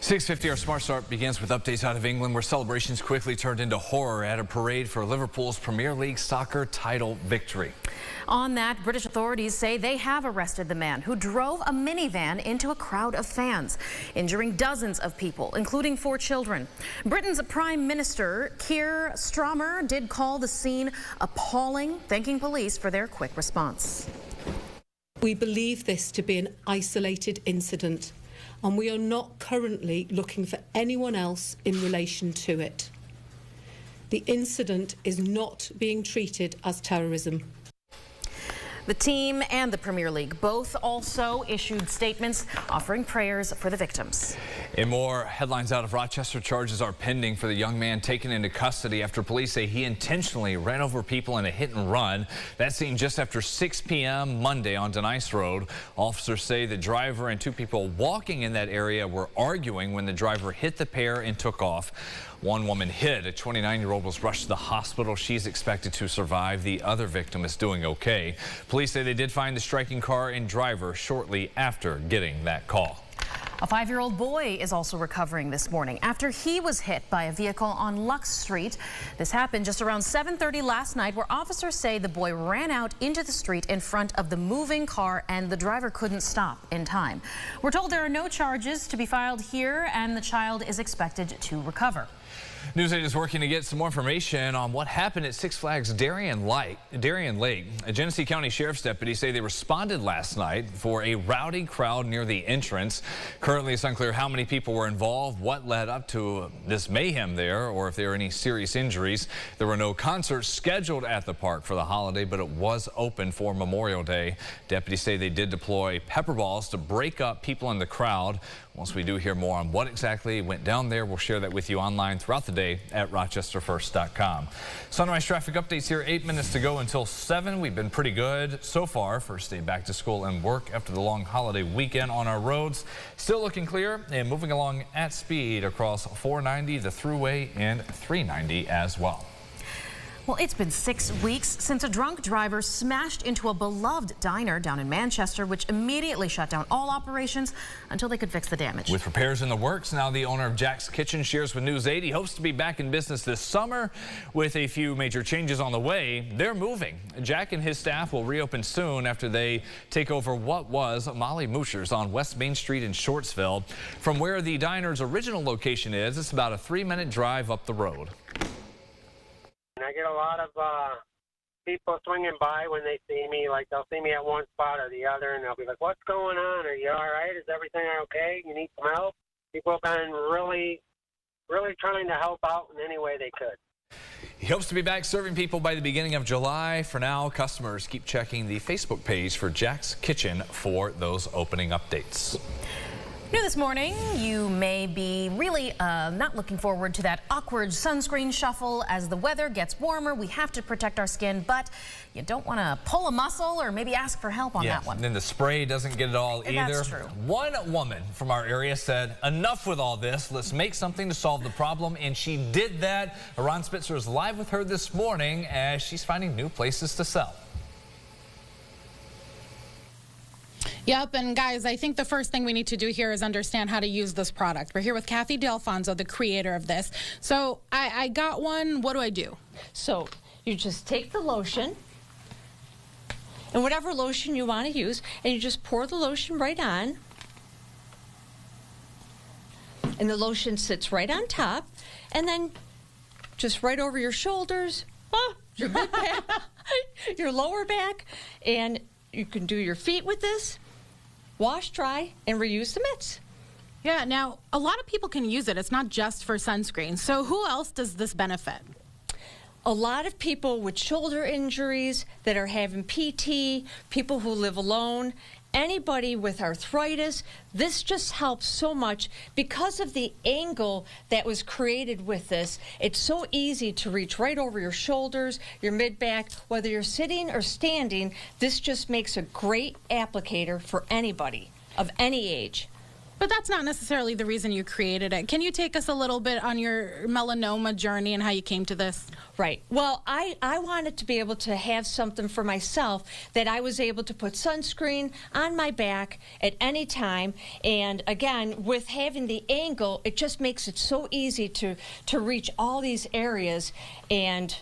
6:50, our Smart Start begins with updates out of England, where celebrations quickly turned into horror at a parade for Liverpool's Premier League soccer title victory. On that, British authorities say they have arrested the man who drove a minivan into a crowd of fans, injuring dozens of people, including 4 children. Britain's Prime Minister Keir Starmer did call the scene appalling, thanking police for their quick response. We believe this to be an isolated incident, and we are not currently looking for anyone else in relation to it. The incident is not being treated as terrorism. The team and the Premier League both also issued statements offering prayers for the victims. In more headlines out of Rochester, charges are pending for the young man taken into custody after police say he intentionally ran over people in a hit and run. That scene just after 6 p.m. Monday on Denice Road. Officers say the driver and 2 people walking in that area were arguing when the driver hit the pair and took off. One woman hit. A 29-year-old was rushed to the hospital. She's expected to survive. The other victim is doing okay. Police say they did find the striking car and driver shortly after getting that call. A 5-year-old boy is also recovering this morning after he was hit by a vehicle on Lux Street. This happened just around 7:30 last night, where officers say the boy ran out into the street in front of the moving car and the driver couldn't stop in time. We're told there are no charges to be filed here and the child is expected to recover. News 8 is working to get some more information on what happened at Six Flags Darien Lake. A Genesee County Sheriff's deputies say they responded last night for a rowdy crowd near the entrance. Currently, it's unclear how many people were involved, what led up to this mayhem there, or if there are any serious injuries. There were no concerts scheduled at the park for the holiday, but it was open for Memorial Day. Deputies say they did deploy pepper balls to break up people in the crowd. Once we do hear more on what exactly went down there, we'll share that with you online throughout the day at rochesterfirst.com. Sunrise traffic updates here, 8 minutes to go until 7. We've been pretty good so far. First day back to school and work after the long holiday weekend on our roads. Still looking clear and moving along at speed across 490, the Thruway, and 390 as well. Well, it's been 6 weeks since a drunk driver smashed into a beloved diner down in Manchester, which immediately shut down all operations until they could fix the damage. With repairs in the works, now the owner of Jack's Kitchen shares with News 8 he hopes to be back in business this summer. With a few major changes on the way, they're moving. Jack and his staff will reopen soon after they take over what was Molly Moocher's on West Main Street in Shortsville. From where the diner's original location is, it's about a 3-minute drive up the road. I get a lot of people swinging by when they see me. Like, they'll see me at one spot or the other, and they'll be like, "What's going on? Are you all right? Is everything okay? You need some help?" People have been really trying to help out in any way they could. He hopes to be back serving people by the beginning of July. For now, customers keep checking the Facebook page for Jack's Kitchen for those opening updates. New this morning, you may be really not looking forward to that awkward sunscreen shuffle as the weather gets warmer. We have to protect our skin, but you don't want to pull a muscle or maybe ask for help on that one. And then the spray doesn't get it all either. That's true. One woman from our area said, "Enough with all this. Let's make something to solve the problem." And she did that. Ron Spitzer is live with her this morning as she's finding new places to sell. Yep, and guys, I think the first thing we need to do here is understand how to use this product. We're here with Kathy D'Alfonso, the creator of this. So I got one. What do I do? So you just take the lotion, and whatever lotion you want to use, and you just pour the lotion right on. And the lotion sits right on top, and then just right over your shoulders, your mid back, your lower back, and you can do your feet with this. Wash, dry, and reuse the mitts. Yeah, now, a lot of people can use it. It's not just for sunscreen. So who else does this benefit? A lot of people with shoulder injuries that are having PT, people who live alone, anybody with arthritis, this just helps so much because of the angle that was created with this. It's so easy to reach right over your shoulders, your mid-back, whether you're sitting or standing. This just makes a great applicator for anybody of any age. But that's not necessarily the reason you created it. Can you take us a little bit on your melanoma journey and how you came to this? Right. Well, I wanted to be able to have something for myself that I was able to put sunscreen on my back at any time. And again, with having the angle, it just makes it so easy to reach all these areas. And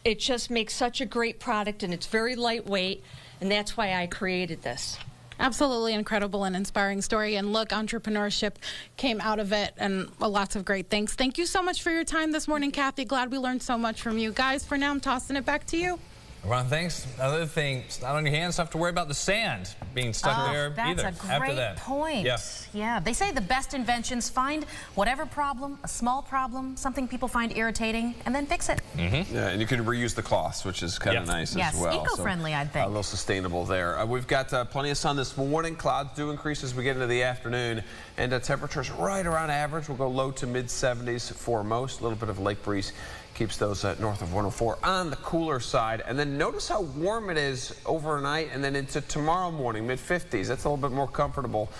it just makes such a great product, and it's very lightweight. And that's why I created this. Absolutely incredible and inspiring story. And look, entrepreneurship came out of it, and lots of great things. Thank you so much for your time this morning, Kathy. Glad we learned so much from you. Guys, for now, I'm tossing it back to you. Ron, thanks. Another thing, it's not on your hands, have to worry about the sand being stuck there either. That's a great point. Yeah, they say the best inventions find whatever problem, a small problem, something people find irritating, and then fix it. Yeah, and you can reuse the cloths, which is kind of nice as well. Yes, eco-friendly, I'd think. A little sustainable there. We've got plenty of sun this morning. Clouds do increase as we get into the afternoon, and temperatures right around average. We'll go low to mid-70s for most. A little bit of lake breeze keeps those north of 104 on the cooler side. And then notice how warm it is overnight and then into tomorrow morning, mid-50s. That's a little bit more comfortable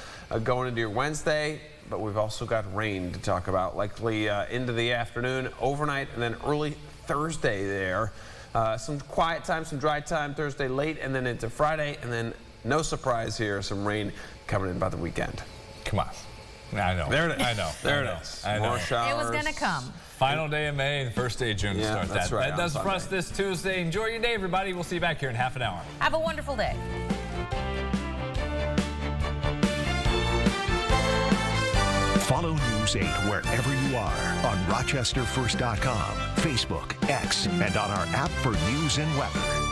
going into your Wednesday. But we've also got rain to talk about, likely into the afternoon, overnight, and then early Thursday there. Some quiet time, some dry time Thursday late, and then into Friday. And then, no surprise here, some rain coming in by the weekend. Come on. I know. There it is. I know. There it is. More showers. It was going to come. Final day of May and first day of June to start that. That's right, that does it for us this Tuesday. Enjoy your day, everybody. We'll see you back here in half an hour. Have a wonderful day. Follow News 8 wherever you are on RochesterFirst.com, Facebook, X, and on our app for news and weather.